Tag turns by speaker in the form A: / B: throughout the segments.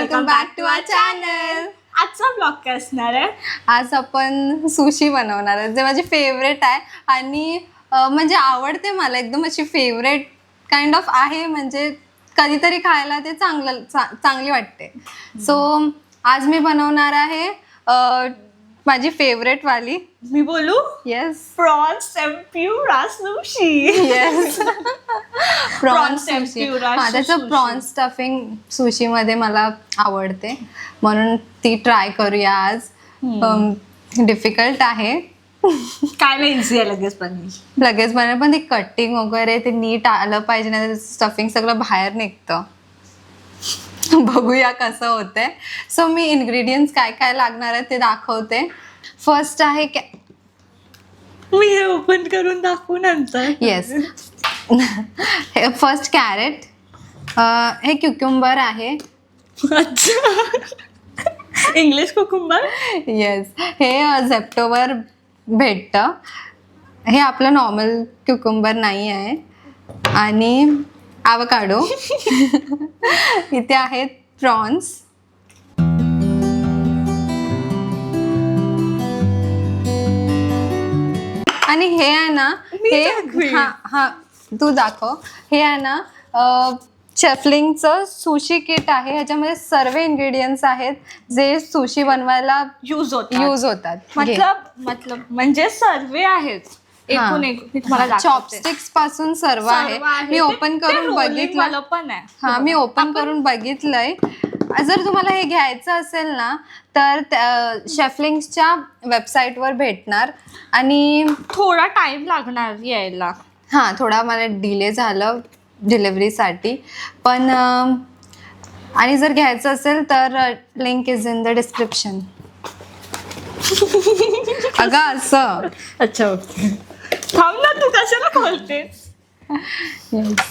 A: Welcome back to our channel.
B: आजचा blog काय असणार आहे?
A: आज आपण सुशी बनवणार आहे, जे माझी फेवरेट आहे आणि म्हणजे आवडते मला एकदम, अशी फेवरेट काइंड ऑफ आहे. म्हणजे कधीतरी खायला ते चांगली वाटते. सो आज मी बनवणार आहे माझी फेवरेट वाली.
B: मी बोलू?
A: Yes,
B: prawns tempura sushi.
A: Yes, prawns
B: tempura.
A: त्याचं प्रॉन्स स्टफिंग सुशी मध्ये मला आवडते, म्हणून ती ट्राय करूया आज. डिफिकल्ट आहे,
B: काय नाही, इझी आहे,
A: लगेच बनेल, पण ती कटिंग वगैरे ते नीट आलं पाहिजे, नाही स्टफिंग सगळं बाहेर निघतं. बघूया कसं होतंय. सो मी इन्ग्रेडियंट्स काय काय लागणार आहे ते दाखवते. फर्स्ट आहे
B: मी हे ओपन करून दाखवू नंतर.
A: येस, फर्स्ट कॅरेट, हे क्युक्युंबर आहे.
B: अच्छा, इंग्लिश कुकुंबर.
A: येस, हे झेप्टोवर भेटतं. हे आपलं नॉर्मल क्युकुंबर नाही आहे. आणि आवकाडो. इथे आहेत प्रॉन्स. आणि हे आहे ना, हा तू दाखव. हे आहे ना शेफलिंगचं सुशी किट आहे. ह्याच्यामध्ये सर्व इन्ग्रेडियंट्स आहेत जे सुशी बनवायला यूज होतात.
B: मतलब म्हणजे सर्वे आहेत.
A: चॉपस्टिक्स पासून सर्व आहे. मी ओपन करून बघितलं
B: पण आहे.
A: हा, मी ओपन करून बघितलंय. जर तुम्हाला हे घ्यायचं असेल ना, तर शेफलिंग्सच्या वेबसाईटवर भेटणार. आणि
B: थोडा टाइम लागणार यायला.
A: हां, थोडा मला डिले झालं डिलिव्हरीसाठी, पण आणि जर घ्यायचं असेल तर link is in the description. अगं असं.
B: अच्छा, ओके. थांब ना, तू कशाला खोलतेस?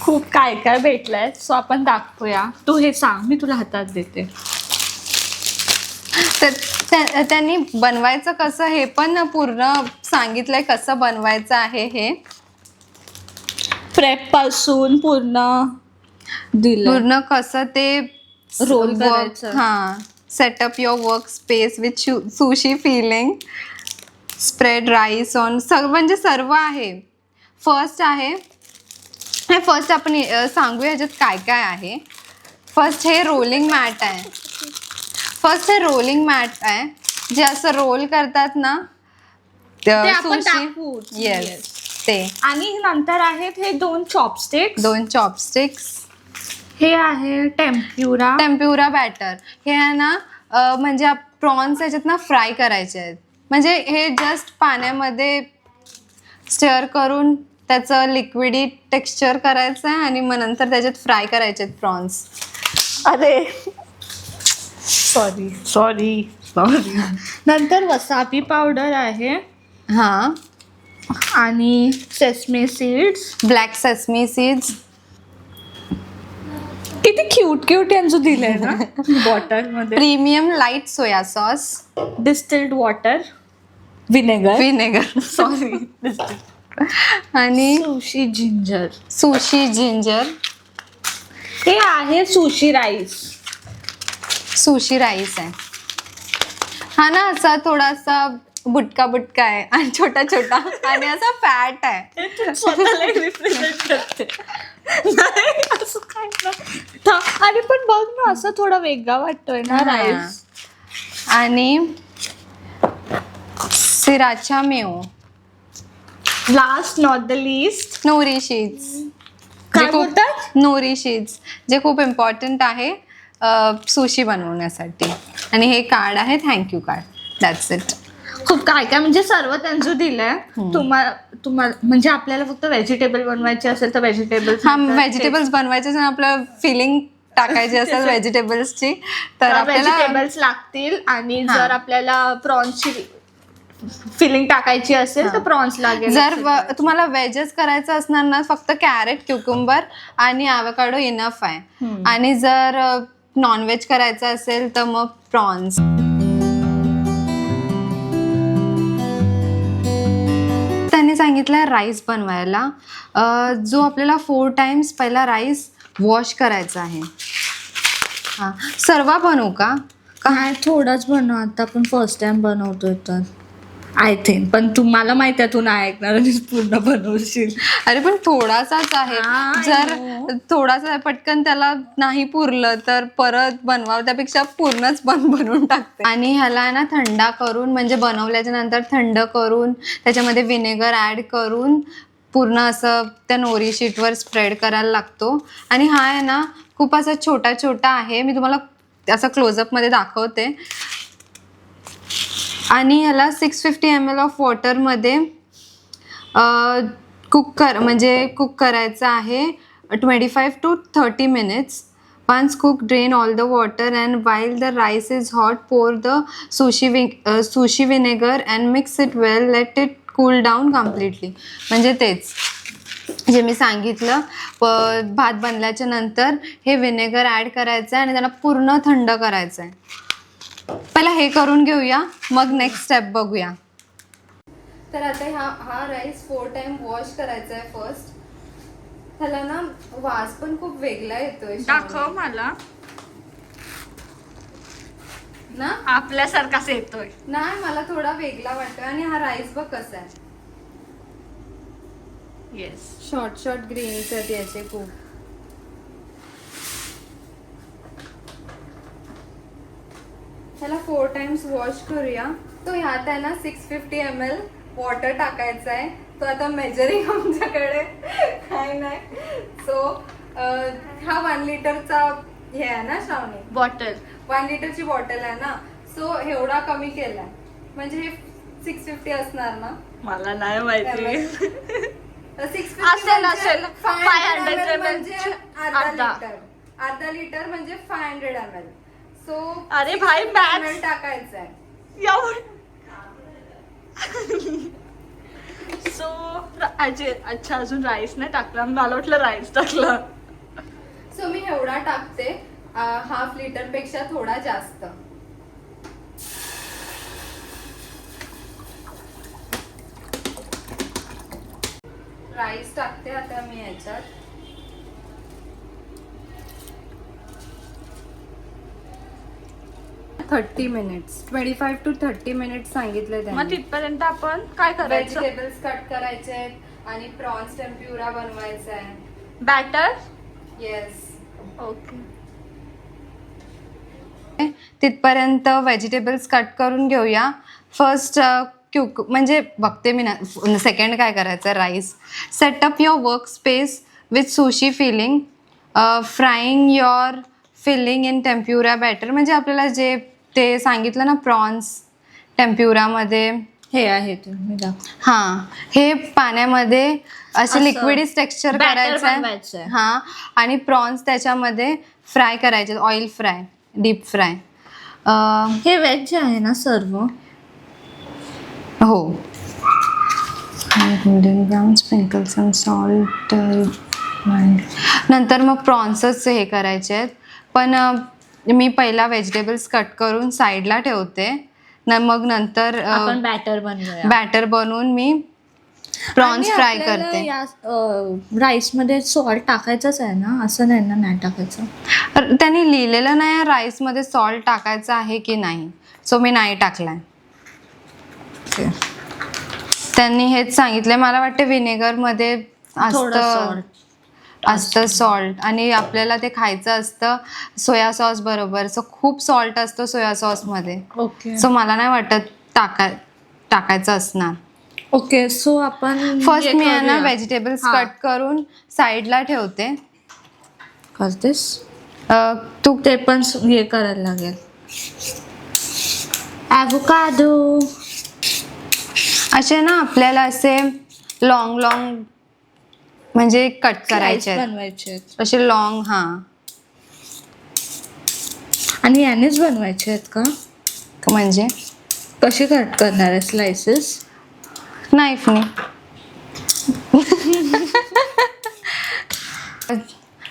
B: खूप काय काय भेटलंय, सो आपण दाखवूया. तू हे सांग, मी तुला हातात देते.
A: तर त्यांनी बनवायचं कसं हे पण पूर्ण सांगितलंय, कसं बनवायचं आहे हे.
B: प्रेप पासून पूर्ण
A: कसं ते
B: रोल करायचं.
A: हां, setup your work space with sushi filling, spread rice on, म्हणजे सर्व आहे. फर्स्ट आपण सांगूया ह्याच्यात काय काय आहे. फर्स्ट हे रोलिंग मॅट आहे. जे असं रोल करतात ना
B: टाकू.
A: येस, ते.
B: आणि नंतर आहेत हे दोन चॉपस्टिक्स. हे आहे टेम्प्युरा
A: बॅटर. हे आहे ना म्हणजे प्रॉन्स ह्याच्यात ना फ्राय करायचे आहेत. म्हणजे हे जस्ट पाण्यामध्ये स्टर करून त्याचं लिक्विडी टेक्स्चर करायचं आहे आणि मग नंतर त्याच्यात फ्राय करायचे आहेत प्रॉन्स.
B: अरे सॉरी. नंतर वसाबी पावडर आहे.
A: हां,
B: आणि sesame seeds,
A: black sesame seeds.
B: किती क्यूट यांचं दिलंय ना बॉटल मध्ये.
A: Premium light soya sauce,
B: distilled water, vinegar sorry,
A: आणि सुशी जिंजर.
B: हे आहे सुशी राईस
A: आहे. हा ना, असा थोडासा बुटका आहे आणि छोटा आणि असा फॅट आहे.
B: आणि पण बघ ना, असं थोडा वेगळा वाटतोय ना राईस.
A: आणि sriracha mayo.
B: Last not the least,
A: nori sheets. जे खूप इम्पॉर्टंट आहे सुशी बनवण्यासाठी. आणि हे कार्ड आहे, थँक्यू कार्ड. That's it.
B: खूप काय म्हणजे सर्व त्यांचं दिलंय. तुम्हाला म्हणजे आपल्याला फक्त व्हेजिटेबल बनवायचे असेल तर
A: व्हेजिटेबल्स बनवायचे, आपल्याला फिलिंग टाकायची असेल व्हेजिटेबल्सची तर आपल्याला
B: व्हेजिटेबल्स लागतील. आणि जर आपल्याला प्रॉन्सची फिलिंग टाकायची असेल तर प्रॉन्स लागेल.
A: जर तुम्हाला व्हेजच करायचं असणार ना, फक्त कॅरेट, क्युकुंबर आणि आवकाडो इनफ आहे. आणि जर नॉनव्हेज करायचं असेल तर मग प्रॉन्स. त्यांनी सांगितलं राईस बनवायला. जो आपल्याला 4 टाइम्स पहिला राईस वॉश करायचा आहे. हां, सर्व बनवू का?
B: काय थोडाच बनव, आता आपण फर्स्ट टाइम बनवतोय तर आय थिंक. पण तुम्हाला माहिती आहे, तू नाही ऐकणार आणि पूर्ण बनवशील.
A: अरे पण थोडासाच आहे.
B: हा, I
A: जर
B: know.
A: थोडासा पटकन त्याला नाही पुरलं तर परत बनवावं, त्यापेक्षा पूर्णच बनवून टाकते. आणि ह्याला आहे ना थंडा करून, म्हणजे बनवल्याच्या नंतर थंड करून त्याच्यामध्ये व्हिनेगर ॲड करून पूर्ण असं त्या नोरी शीटवर स्प्रेड करायला लागतो. आणि हा आहे ना खूप असा छोटा छोटा आहे, मी तुम्हाला असं क्लोजअपमध्ये दाखवते. आणि ह्याला 650 ml ऑफ वॉटरमध्ये कुक करायचं आहे 25 to 30 minutes. Once cooked, drain all the water, and while the rice is hot, pour the sushi vinegar and mix it well. Let it cool down completely. म्हणजे तेच जे मी सांगितलं, भात बनल्याच्या नंतर हे व्हिनेगर ॲड करायचं आहे आणि त्याला पूर्ण थंड करायचं आहे. पहिला हे करून घेऊया, मग नेक्स्ट स्टेप बघूया. तर आता हा राईस 4 टाइम वॉश करायचा आहे फर्स्ट. त्याला ना वास पण खूप वेगळा येतोय.
B: दाखव मला
A: ना,
B: आपल्यासारखाच येतोय.
A: नाही मला थोडा वेगळा वाटतोय. आणि हा राईस बघ कसा आहे,
B: येस.
A: शॉर्ट ग्रेन्स आहेत याचे खूप. ह्याला 4 टाइम्स वॉश करूया. तो ह्यात आहे ना 650 ml वॉटर टाकायचा आहे. तो आता मेजरिंग आमच्याकडे काय नाही. सो हा 1 लिटरचा हे आहे ना श्रावणी,
B: बॉटल
A: 1 लिटरची बॉटल आहे ना. सो एवढा कमी केलाय, म्हणजे हे 650 असणार ना.
B: मला नाही माहिती.
A: 650
B: असेल
A: 500
B: 500
A: ml म्हणजे
B: अर्धा.
A: अर्धा लिटर म्हणजे 500 ml. सो
B: अरे भाई, maths.
A: टाकायचं आहे.
B: सो अच्छा, अजून राईस नाही टाकला, मला वाटलं राईस टाकला.
A: सो मी एवढा टाकते, हाफ लिटर पेक्षा थोडा जास्त. राईस टाकते आता मी याच्यात. थर्टी मिनिट्स 25 to 30 मिनिट्स सांगितले
B: मग
A: त्यांनी.
B: तिथपर्यंत आपण काय करायचं?
A: व्हेजिटेबल्स कट करायचे आहेत आणि प्रॉन्स टेम्प्युरा बनवायचा आहे.
B: बॅटर.
A: येस.
B: ओके.
A: तिथपर्यंत व्हेजिटेबल्स कट करून घेऊया. फर्स्ट म्हणजे बघते मी ना. सेकंड काय करायचं, rice. Setup your work space with sushi filling. Frying your filling in tempura batter. म्हणजे आपल्याला जे ते सांगितलं ना प्रॉन्स टेम्प्युरामध्ये,
B: हे आहे तुम्ही दाखव.
A: हां, हे पाण्यामध्ये असे
B: असं
A: लिक्विडिश टेक्स्चर
B: batter
A: करायचं
B: बनवायचं
A: आहे.
B: आहे.
A: हां, आणि प्रॉन्स त्याच्यामध्ये फ्राय करायचे, ऑइल फ्राय, डीप फ्राय.
B: हे व्हेज आहे ना सर्व?
A: हो. Sprinkle some salt. नंतर मग प्रॉन्सच हे करायचे आहेत. पण मी पहिला व्हेजिटेबल्स कट करून साईडला ठेवते, मग नंतर
B: आपण बॅटर बनवूया.
A: बॅटर बनवून मी प्रॉन्स फ्राय करते.
B: राईस मध्ये सॉल्ट टाकायचंच आहे ना, असं नाही ना नाही टाकायचं?
A: त्यांनी लिहिलेलं नाही राईसमध्ये सॉल्ट टाकायचं आहे की नाही, सो मी नाही टाकलाय. त्यांनी हेच सांगितलंय. मला वाटतं व्हिनेगरमध्ये असतं सॉल्ट, आणि आपल्याला ते खायचं असतं सोया सॉस बरोबर. सो खूप सॉल्ट असतो सोया सॉसमध्ये.
B: ओके.
A: सो मला नाही वाटत टाकायचं असणार.
B: ओके. सो आपण
A: फर्स्ट मी आहे ना व्हेजिटेबल्स कट करून साईडला ठेवते.
B: करतेस
A: तू
B: ते पण हे करायला लागेल. ॲव्होकाडो
A: असे ना आपल्याला असे लॉंग म्हणजे कट करायचे आहेत.
B: बनवायचे
A: असे लॉंग. हां,
B: आणि यानेच बनवायचे आहेत का?
A: म्हणजे
B: कसे कट करणार आहे स्लायसेस?
A: नाईफने.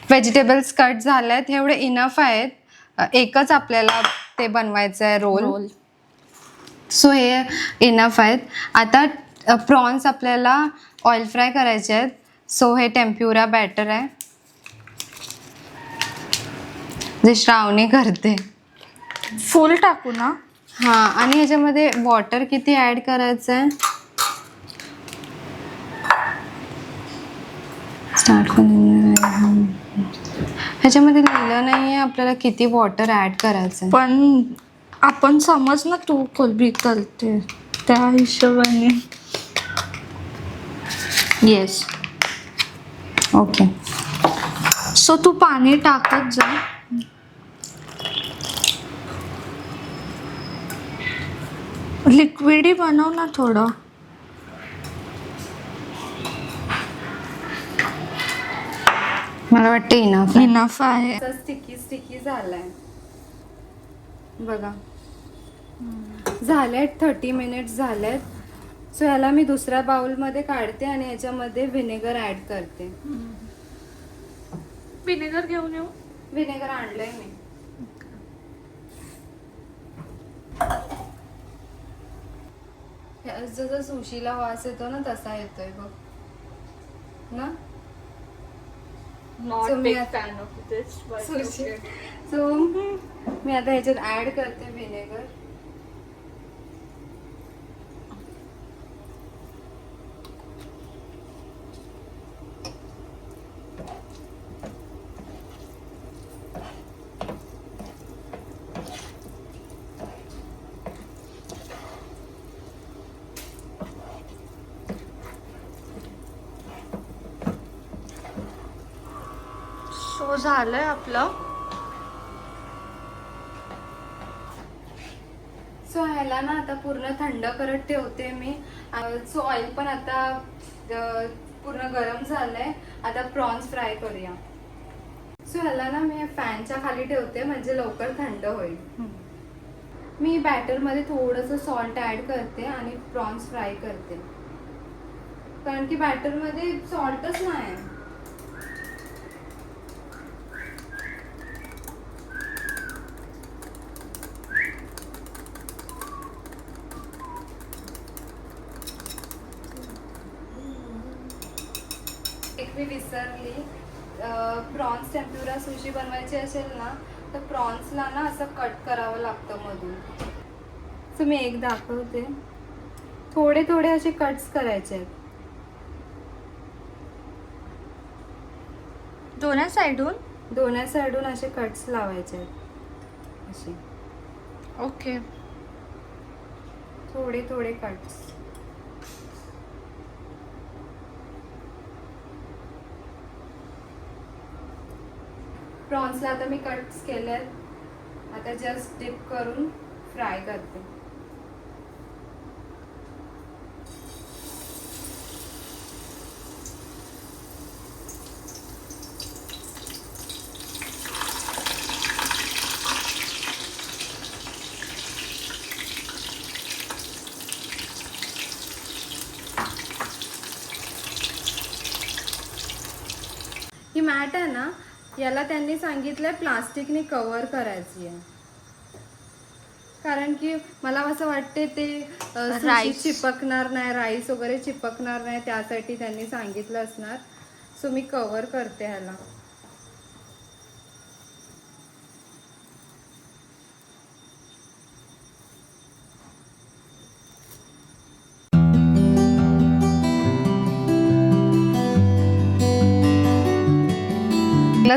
A: व्हेजिटेबल्स कट झाले आहेत, एवढे इनफ आहेत. एकच आपल्याला ते बनवायचं आहे रोल. सो हे इनफ आहेत. आता प्रॉन्स आपल्याला ऑइल फ्राय करायचे आहेत. सो हे टेम्प्युरा बॅटर आहे. जे श्रावणी करते.
B: फुल टाकू ना?
A: हां, आणि ह्याच्यामध्ये वॉटर किती ॲड करायचं आहे? स्टार्ट ह्याच्यामध्ये लिहिलं नाही आहे आपल्याला किती वॉटर ॲड करायचं आहे.
B: पण आपण समज ना तू कोलबी करते त्या हिशोबाने. येस.
A: ओके.
B: सो तू पाणी टाकत जा. लिक्विडी बनव ना थोडं.
A: मला वाटतं इनफ
B: इनफ आहे.
A: स्टिकी झालाय बघा. झालेत 30 मिनिट्स झालेत. सो ह्याला मी दुसऱ्या बाउलमध्ये काढते आणि ह्याच्यामध्ये व्हिनेगर ॲड करते.
B: विनेगर घेऊन येऊ?
A: व्हिनेगर आणलंय मी. जसं सुशीला वास येतो ना तसा येतोय बघ ना.
B: नॉट
A: So मी
B: बिग
A: आता-
B: फॅन ऑफ दिस.
A: सो मी आता ह्याच्यात ॲड करते व्हिनेगर.
B: सो झालंय आपलं.
A: सो ह्याला ना आता पूर्ण थंड करत ठेवते मी. सो ऑइल पण आता पूर्ण गरम झालंय. आता प्रॉन्स फ्राय करूया. सो ह्याला ना मी फॅनच्या खाली ठेवते म्हणजे लवकर थंड होईल. मी बॅटरमध्ये थोडंसं सॉल्ट ॲड करते आणि प्रॉन्स फ्राय करते कारण की बॅटरमध्ये सॉल्टच नाही. एक मी विसरली, प्रॉन्स टेम्प्युरा सुशी बनवायची असेल ना तर प्रॉन्सला ना असं कट करावं लागतं मधून. सो मी एक दाखवते. थोडे थोडे असे कट्स करायचे आहेत.
B: दोन्ही साईडून.
A: दोन्ही साईडून असे कट्स लावायचे आहेत असे.
B: ओके.
A: थोडे थोडे कट्स. प्रॉन्सला आता मी कट्स केलेत. आता जस्ट डिप करून फ्राय करते. ही मॅट आहे ना, याला त्यांनी सांगितलंय प्लास्टिकने कव्हर करायची आहे कारण की मला असं वाटते ते सुशी
B: राईस
A: चिपकणार नाही, राईस वगैरे चिपकणार नाही, त्यासाठी त्यांनी सांगितलं असणार. सो मी कव्हर करते ह्याला.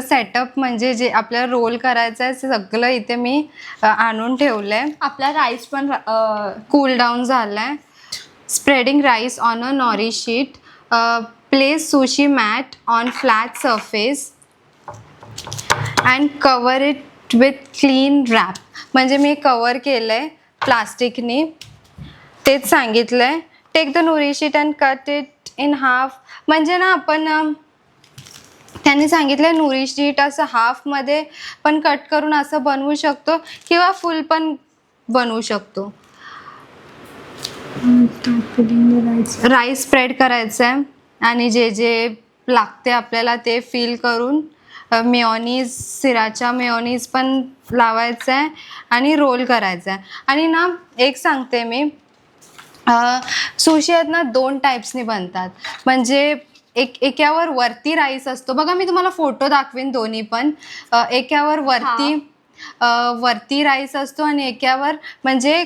A: सेटअप म्हणजे जे आपल्याला रोल करायचं आहे सगळं इथे मी आणून ठेवलंय.
B: आपला राईस पण
A: कूल डाऊन झालाय. Spreading rice on a nori sheet. Place sushi mat on flat surface and cover it with clean wrap. म्हणजे मी कवर केलंय प्लास्टिकनी, तेच सांगितलंय. Take the nori sheet and cut it in half. म्हणजे ना आपण त्यांनी सांगितलं नोरी शीट असं हाफमध्ये पण कट करून असं बनवू शकतो किंवा फुल पण बनवू शकतो. राईस स्प्रेड करायचं आहे आणि जे जे लागते आपल्याला ते फिल करून मेयोनीज, सिराचा मेयोनीज पण लावायचं आहे आणि रोल करायचं आहे. आणि ना एक सांगते मी, सुशी आहेत ना 2 टाईप्सनी बनतात. म्हणजे एकावर वरती राईस असतो बघा, मी तुम्हाला फोटो दाखवेन दोन्ही पण. एकावर वरती राईस असतो आणि एकावर म्हणजे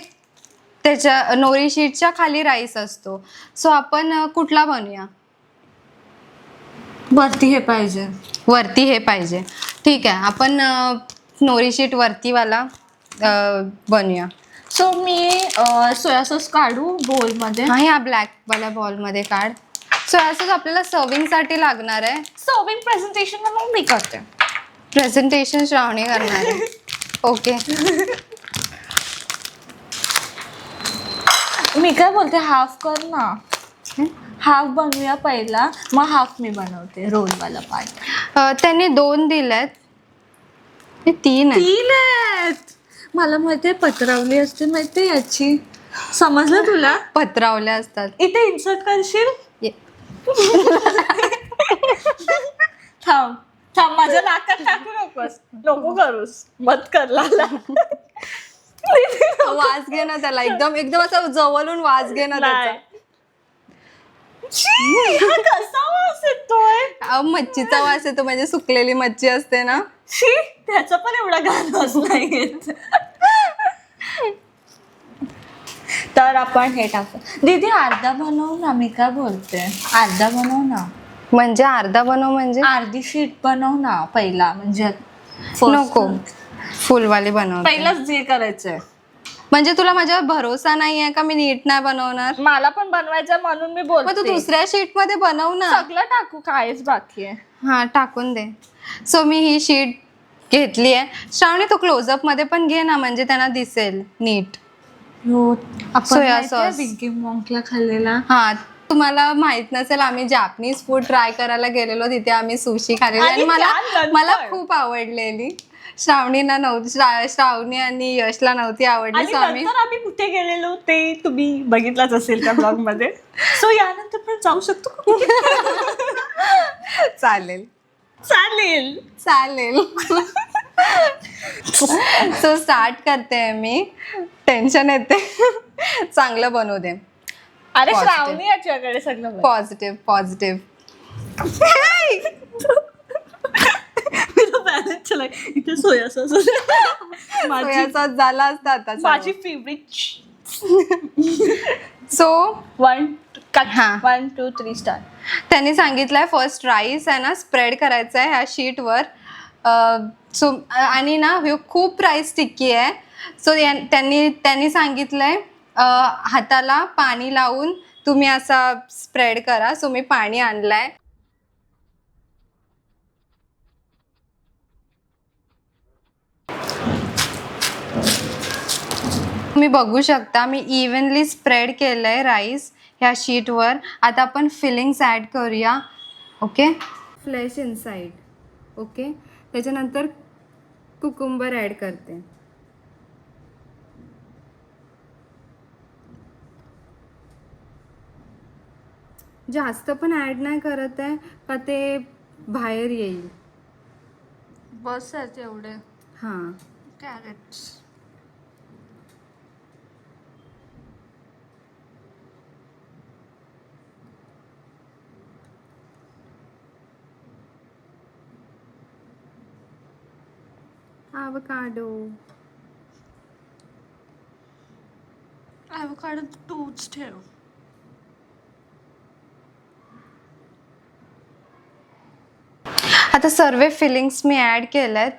A: त्याच्या नोरी शीटच्या खाली राईस असतो. सो आपण कुठला बनवूया?
B: वरती हे पाहिजे.
A: वरती हे पाहिजे. ठीक आहे, आपण नोरी शीट वरतीवाला बनवूया.
B: सो मी सोया सॉस काढू बोलमध्ये.
A: हा, ह्या ब्लॅकवाल्या बॉलमध्ये काढ. सोया सॉस आपल्याला सर्विंगसाठी लागणार आहे.
B: सर्विंग प्रेझेंटेशन मग मी करते.
A: प्रेझेंटेशन श्रावणी करणार आहे. ओके.
B: मी काय बोलते, हाफ कर ना. हाफ बनवूया पहिला, मग हाफ मी बनवते रोलवाला पार्ट.
A: त्यांनी 2 दिलेत, हे 3 आहेत.
B: 3 आहेत. मला माहितीये पत्रावली असते, माहितीये याची. समजलं तुला?
A: पत्रावल्या असतात.
B: इथे इन्सर्ट करशील?
A: ये.
B: थांब माझ्या नाकात टाकू नकोस. नको करूस, मत कर लाला.
A: वास घे ना त्याला, एकदम असं जवळून वास घे ना त्याचा.
B: कसा वास येतोय?
A: मच्छीचा वास येतो, म्हणजे सुकलेली मच्छी असते ना.
B: त्याचा पण एवढा घाण वास नाही येत. तर आपण हे टाकू. दीदी अर्धा बनव ना. मी काय बोलते, अर्धा बनव ना.
A: म्हणजे अर्धा बनव म्हणजे
B: अर्धी शीट बनव ना पहिला, म्हणजे
A: नको, फुलवाली बनव.
B: पहिलाच जे करायचंय.
A: म्हणजे तुला माझ्यावर भरोसा नाही आहे का मी नीट नाही बनवणार?
B: मला पण बनवायचं म्हणून मी बोलते.
A: मग तू दुसऱ्या शीट मध्ये बनव ना.
B: सगळं टाकू, कायच बाकी आहे.
A: हा, टाकून दे. सो मी ही शीट घेतली आहे. श्रावणी तू क्लोजअप मध्ये पण घे ना, म्हणजे त्यांना दिसेल नीट. Soya sauce
B: Winky मॉन्कला खाल्लेला.
A: हा, तुम्हाला माहित नसेल, आम्ही जापनीज फूड ट्राय करायला गेलेलो, तिथे आम्ही सुशी खाल्लेली आणि मला खूप आवडलेली. श्रावणीला नव्हती, श्रावणी आणि यशला नव्हती आवडली. सो
B: आम्ही कुठे गेलेलो ते तुम्ही बघितलंच असेल त्या ब्लॉग मध्ये. सो यानंतर पण जाऊ शकतो.
A: चालेल. सो स्टार्ट करते मी. टेन्शन येते. चांगलं बनवू दे.
B: अरे श्रावणी याच्याकडे सगळं
A: पॉझिटिव्ह.
B: इथे सोया सॉस
A: झाला असता आता.
B: माझी फेवरेट.
A: So
B: 1 2 3 start.
A: त्यांनी सांगितलंय फर्स्ट राईस आहे ना स्प्रेड करायचं आहे ह्या शीटवर. सो आणि ना हे खूप राईस टिक्की आहे. सो त्यांनी सांगितलंय हाताला पाणी लावून तुम्ही असा स्प्रेड करा. सो मी पाणी आणलंय. तुम्ही बघू शकता मी इव्हनली स्प्रेड केलंय राईस ह्या शीटवर. आता आपण फिलिंग्स ॲड करूया. Okay, flesh inside. ओके, त्याच्यानंतर कुकुंबर ॲड करते. जास्त पण ॲड नाही करत आहे का ते बाहेर येईल.
B: बस आहेत एवढे.
A: हां,
B: कॅरेट्स.
A: avocado.
B: avocado तूच ठेव.
A: आता सर्व फिलिंग्स मी ॲड केल्यात.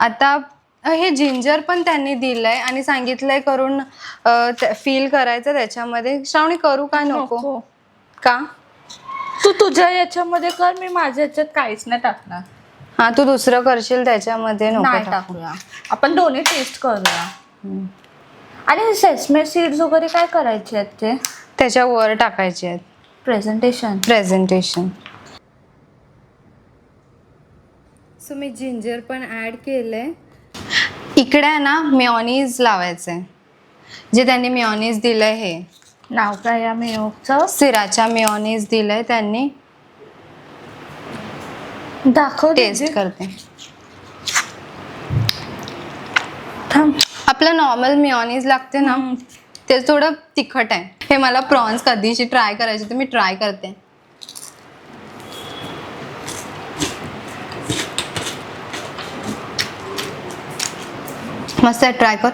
A: आता हे जिंजर पण त्यांनी दिलंय आणि सांगितलंय करून फील करायचं त्याच्यामध्ये. श्रावणी करू का नको? का?
B: तू तुझ्या याच्यामध्ये कर, मी माझ्या याच्यात काहीच नाही टाकणार.
A: हा, तू दुसरं करशील त्याच्यामध्ये. नको
B: टाकूया, आपण दोन्ही टेस्ट करूया. आणि सेसमे सीड्स वगैरे काय करायचे आहेत ते
A: त्याच्यावर टाकायचे आहेत. प्रेझेंटेशन. सो मी जिंजर पण ॲड केलंय. इकडे आहे ना मेयोनीज लावायचंय, जे त्यांनी मेयोनीज दिलंय. हे
B: नाव काय या मेयोचं?
A: सिराचा मेयोनीज दिलंय त्यांनी.
B: दाखव,
A: टेस्ट करते.
B: थांब.
A: आपलं नॉर्मल मेयोनीज लागते ना, ते थोडं तिखट आहे. हे मला प्रॉन्स कधीशी ट्राय करायचे, तर मी ट्राय करते. मस्त आहे, ट्राय कर.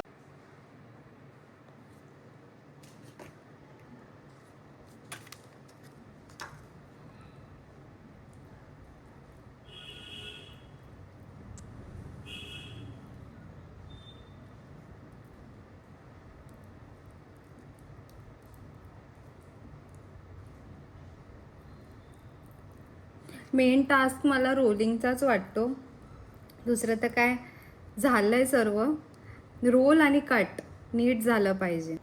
A: मेन टास्क मला रोलिंगचाच वाटतो. दुसरं तर काय झालंय सर्व. रोल आणि कट नीट झालं पाहिजे.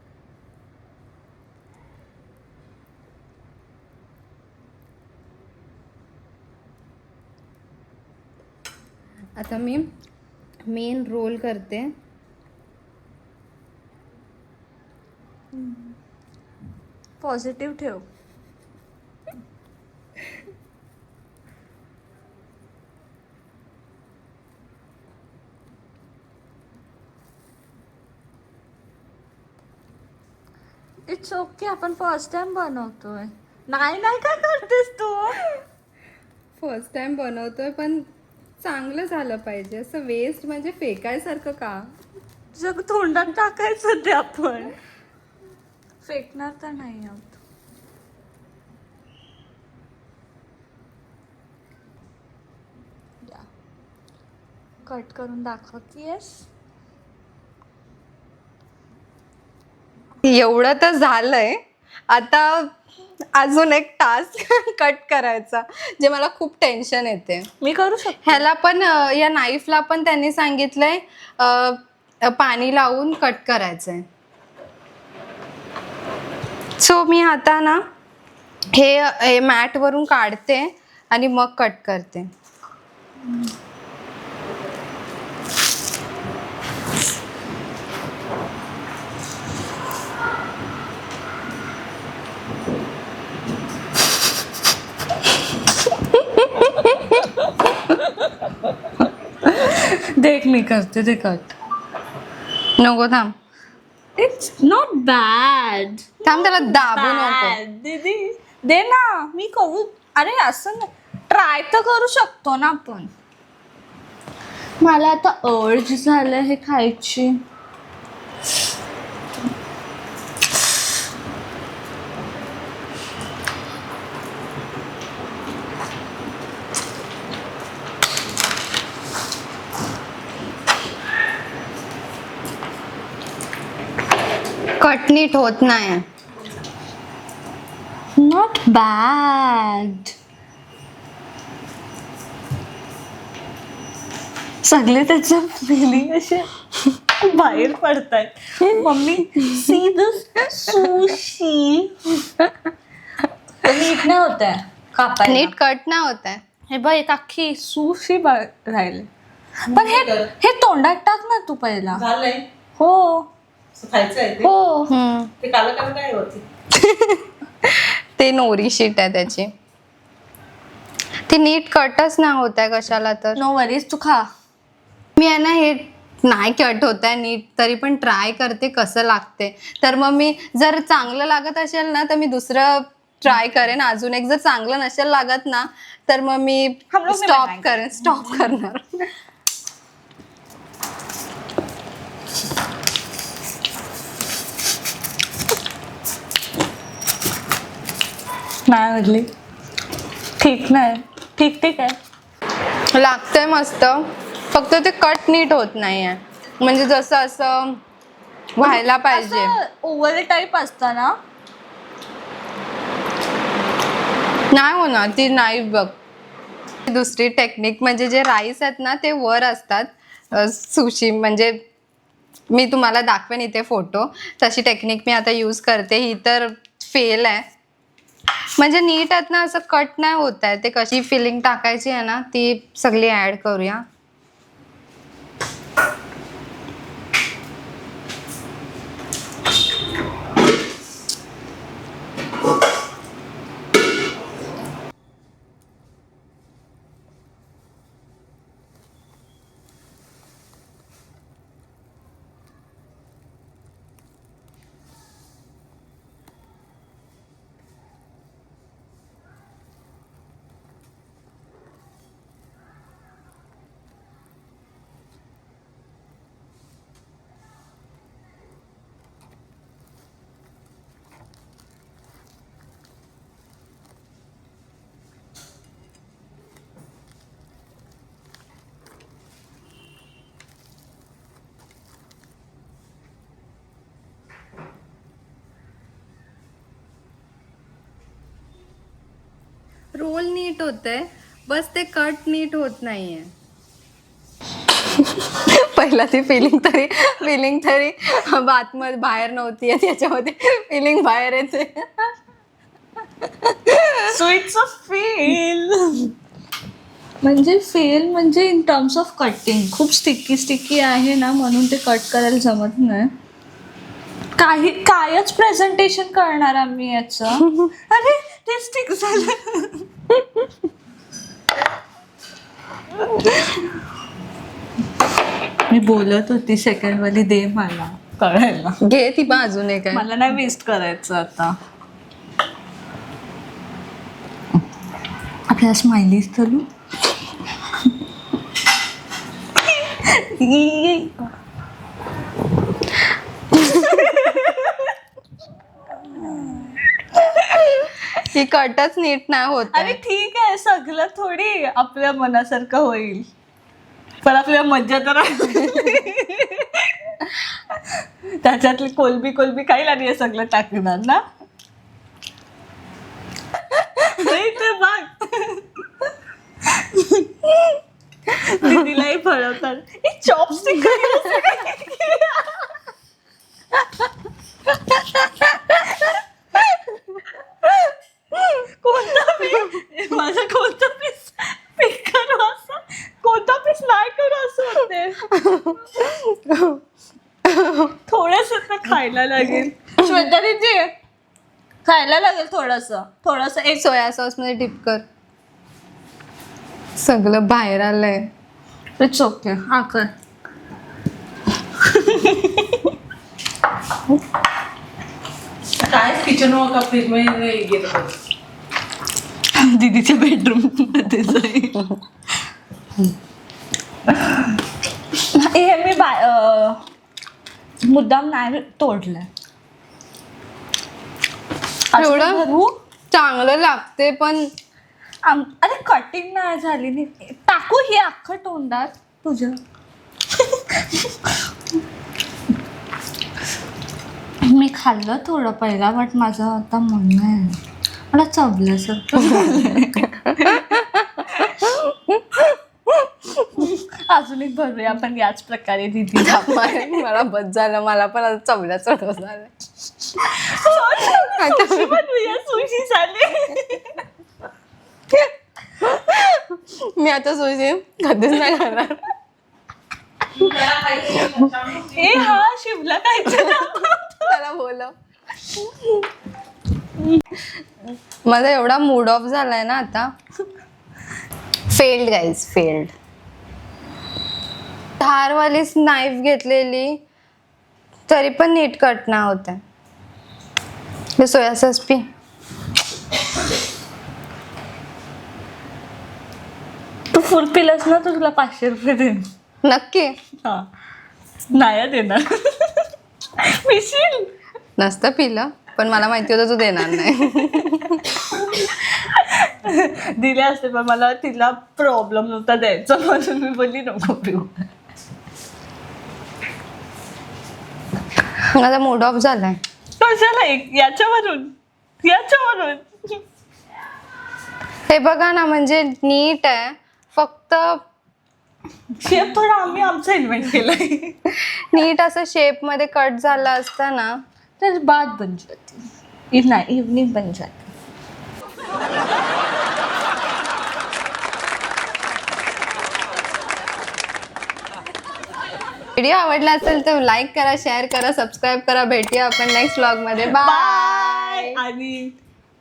A: आता मी मेन रोल करते.
B: पॉझिटिव्ह ठेव. इट्स ओके, आपण फर्स्ट टाइम बनवतोय. नाही नाही, काय करतेस तू?
A: फर्स्ट टाइम बनवतोय पण चांगलं झालं पाहिजे. असं वेस्ट म्हणजे फेकायसारखं का?
B: जग तोंडात टाकायचं ते आपण. फेकणार तर नाही आहोत. कट करून दाखवतीयस?
A: एवढं तर झालंय. आता अजून एक टास्क कट करायचा, जे मला खूप टेन्शन येते.
B: मी करू शकते.
A: ह्याला पण या नाईफला पण त्यांनी सांगितलंय पाणी लावून कट करायचंय. सो मी आता ना हे मॅट वरून काढते आणि मग कट करते.
B: देख मी करते ते कट.
A: नको थांब.
B: It's not bad.
A: थांब, त्याला दाबू नको.
B: दीदी दे ना, मी करू. अरे असं ट्राय तर करू शकतो ना आपण. मला आता अर्ज झालं हे खायची.
A: कट नीट होत नाही.
B: Not bad. सगळे त्याच्या फिलिंग असे बाहेर पडतायत. Mummy see this sushi. नीट नाही होत आहे कापायला.
A: नीट कट नाही होत आहे.
B: हे बघ, एक अख्खी सुशी राहिले. पण हे तोंडात टाक ना तू पहिला.
C: झालंय
B: हो
C: खायचंय ते.
B: हो.
C: ते काला काला काय होती?
A: ते नोरी शीट आहे त्याची. ती नीट कटच नाही होत आहे कशाला तर.
B: नो वरीज, तू खा.
A: मी आहे ना, हे नाही कट होत आहे नीट, तरी पण ट्राय करते कसं लागते. तर मग मी जर चांगलं लागत असेल ना तर मी दुसरं ट्राय करेन. अजून एक जर चांगलं नसेल लागत ना तर मग मी स्टॉप करणार.
B: नाही म्हटली ठीक नाही. ठीक ठीक आहे.
A: लागतंय मस्त, फक्त ते कट नीट होत नाही आहे. म्हणजे जसं असं व्हायला पाहिजे.
B: ओव्हल टाईप असतं ना.
A: नाही होणार ती नाही. बघ, दुसरी टेक्निक म्हणजे जे राईस आहेत ना ते वर असतात सुशी, म्हणजे मी तुम्हाला दाखवेन इथे फोटो. तशी टेक्निक मी आता यूज करते. ही तर फेल आहे. म्हणजे नीट आहेत ना, असं कट नाही होत आहे. ते कशी फिलिंग टाकायची आहे ना ती सगळी ऍड करूया. रोल नीट होते बस ते कट नीट होत नाहीये. पहिला ती फिलिंग तरी बातमध्ये बाहेर नव्हती त्याच्यामध्ये फिलिंग बाहेर येते.
B: So it's a fail. म्हणजे फेल म्हणजे इन टर्म्स ऑफ कटिंग खूप स्टिकी आहे ना, म्हणून ते कट करायला जमत नाही. कायच प्रेझेंटेशन करणार आम्ही याचं. अरे ते स्टिक झालं. मी बोलत होती सेकंड वाली दे मला कळायला.
A: घे ती पण अजून एक आहे.
B: मला नाही वेस्ट करायचं आता. आपल्याला स्माइलीज चालू.
A: ही कटच नीट नाही होत
B: अरे ठीक आहे, सगळं थोडी आपल्या मनासारखं होईल, पण आपल्याला मज्जा तर त्याच्यातली कोलबी काही लागली सगळं टाकणार ना. नाही ते बघ दीदीलाही फळवतात. चॉपस्टिक माझा कोणता पीस पिक करू असं, कोणता पीस नाही करू असं होते. थोडस तर खायला लागेल. श्वेता दीदी खायला लागेल थोडस एक
A: सोया सॉस मध्ये डिप कर. सगळं बाहेर आलंय.
B: It's okay. हा कर.
C: काय किचन का फ्रीज मध्ये गेलं
B: दीदीच्या बेडरूम मध्ये जाईल. हे मी मुद्दाम नाही तोडलंय.
A: एवढं चांगलं लागते पण
B: अरे कटिंग नाही झाली. टाकू ही अख्खं तोंडात तुझ्या. मी खाल्लं थोडं पहिला, बट माझं आता मन नाही, मला चवल्यासारखं अजून एक भरूया आपण याच प्रकारे दीदी.
A: मला बस झालं, मला पण आता चवल्या चढव झालं.
B: सुशी झाली.
A: मी आता सुशी कधीच नाही खाणार.
B: ए हा शिवला खायचं
A: त्याला बोलव. माझा एवढा मूड ऑफ झालाय ना आता. Failed guys, failed. धारवालीच नाईफ घेतलेली तरी पण नीट कट ना होते. सोया सॉस पी.
B: तू फुल पिलस ना, तुला 500 रुपये देईन.
A: नक्की.
B: हा नाही देणार. पिशील
A: नसतं पिलं पण मला माहिती होतं तू देणार नाही.
B: दिले असते पण मला तिला प्रॉब्लेम नव्हता द्यायचा, म्हणून मी बोलली नको पिऊ.
A: माझा मूड ऑफ झालाय.
B: कशाला याच्यावरून
A: हे बघा ना, म्हणजे नीट आहे फक्त
B: शेप थोडा आम्ही आमचा इन्व्हेंट केलाय.
A: नीट असं शेप मध्ये कट झाला असता ना
B: तर बात बन जाती. नाही इव्हनिंग बन जाती.
A: व्हिडिओ आवडला असेल तर लाईक करा, शेअर करा, सबस्क्राईब करा. भेटूया आपण नेक्स्ट व्लॉग मध्ये. बाय.
B: आणि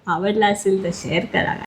B: आवडला असेल तर शेअर करा.